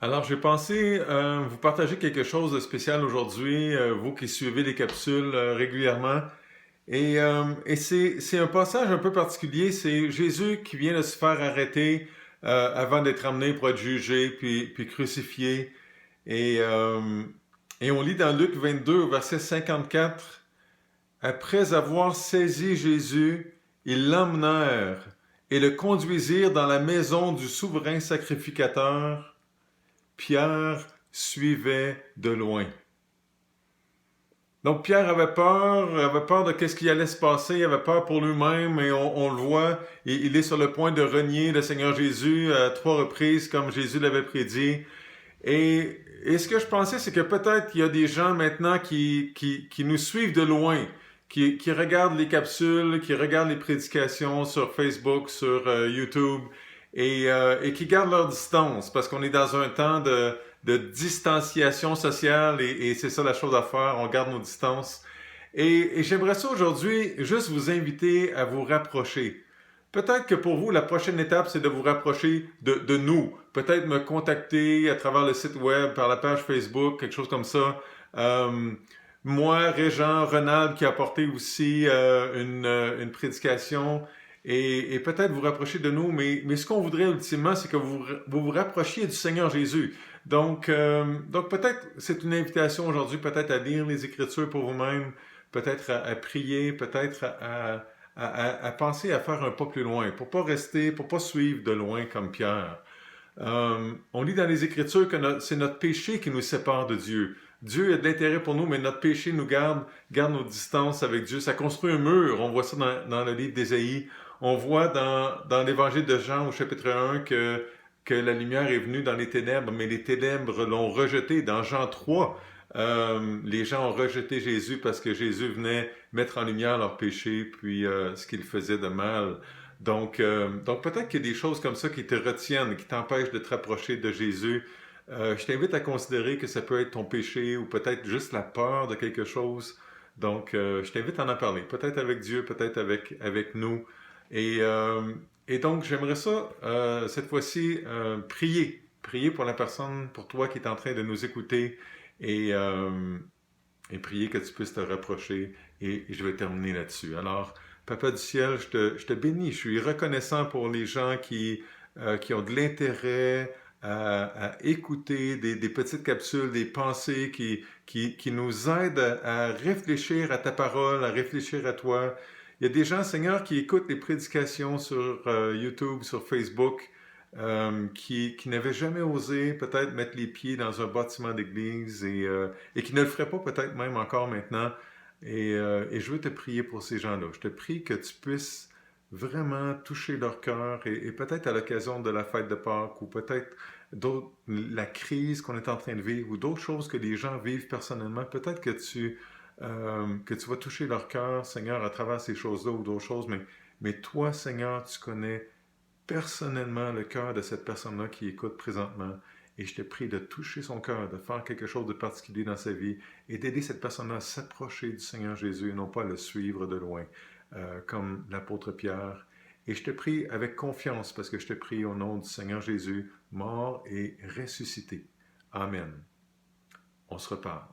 Alors, j'ai pensé vous partager quelque chose de spécial aujourd'hui, vous qui suivez les capsules régulièrement. Et c'est un passage un peu particulier. C'est Jésus qui vient de se faire arrêter avant d'être amené pour être jugé, puis crucifié. Et, euh, et on lit dans Luc 22, au verset 54, après avoir saisi Jésus, ils l'emmenèrent et le conduisirent dans la maison du souverain sacrificateur. Pierre suivait de loin. Donc Pierre avait peur de qu'est-ce qui allait se passer, il avait peur pour lui-même et on le voit, il est sur le point de renier le Seigneur Jésus à trois reprises comme Jésus l'avait prédit. Et ce que je pensais, c'est que peut-être qu'il y a des gens maintenant qui nous suivent de loin, qui regardent les capsules, qui regardent les prédications sur Facebook, sur YouTube, et qui gardent leur distance, parce qu'on est dans un temps de distanciation sociale, et c'est ça la chose à faire, on garde nos distances. Et j'aimerais ça aujourd'hui juste vous inviter à vous rapprocher. Peut-être que pour vous, la prochaine étape, c'est de vous rapprocher de nous. Peut-être me contacter à travers le site web, par la page Facebook, quelque chose comme ça. Euh, Moi, Régent, Renald, qui a apporté aussi une prédication, et peut-être vous rapprocher de nous, mais ce qu'on voudrait ultimement, c'est que vous rapprochiez du Seigneur Jésus. Donc peut-être c'est une invitation aujourd'hui, peut-être à lire les Écritures pour vous-même, peut-être à prier, peut-être à penser à faire un pas plus loin, pour pas rester, pour pas suivre de loin comme Pierre. On lit dans les Écritures que c'est notre péché qui nous sépare de Dieu. Dieu a de l'intérêt pour nous, mais notre péché nous garde nos distances avec Dieu. Ça construit un mur. On voit ça dans le livre d'Ésaïe. On voit dans l'Évangile de Jean au chapitre 1 que la lumière est venue dans les ténèbres, mais les ténèbres l'ont rejeté. Dans Jean 3, les gens ont rejeté Jésus parce que Jésus venait mettre en lumière leurs péchés, puis ce qu'ils faisaient de mal. Donc peut-être qu'il y a des choses comme ça qui te retiennent, qui t'empêchent de te rapprocher de Jésus. Je t'invite à considérer que ça peut être ton péché ou peut-être juste la peur de quelque chose. Je t'invite à en parler, peut-être avec Dieu, peut-être avec nous. Et, euh, et donc, j'aimerais ça, cette fois-ci, prier pour la personne, pour toi qui est en train de nous écouter et, euh, et prier que tu puisses te rapprocher. Et je vais terminer là-dessus. Alors, Papa du ciel, je te bénis. Je suis reconnaissant pour les gens qui ont de l'intérêt à écouter des petites capsules, des pensées qui nous aident à réfléchir à ta parole, à réfléchir à toi. Il y a des gens, Seigneur, qui écoutent les prédications sur YouTube, sur Facebook, qui n'avaient jamais osé peut-être mettre les pieds dans un bâtiment d'église et qui ne le feraient pas peut-être même encore maintenant. Et je veux te prier pour ces gens-là. Je te prie que tu puisses vraiment toucher leur cœur et peut-être à l'occasion de la fête de Pâques ou peut-être la crise qu'on est en train de vivre ou d'autres choses que les gens vivent personnellement, peut-être que tu vas toucher leur cœur, Seigneur, à travers ces choses-là ou d'autres choses, mais toi, Seigneur, tu connais personnellement le cœur de cette personne-là qui écoute présentement. Et je te prie de toucher son cœur, de faire quelque chose de particulier dans sa vie et d'aider cette personne-là à s'approcher du Seigneur Jésus et non pas à le suivre de loin, comme l'apôtre Pierre. Et je te prie avec confiance parce que je te prie au nom du Seigneur Jésus, mort et ressuscité. Amen. On se reparle.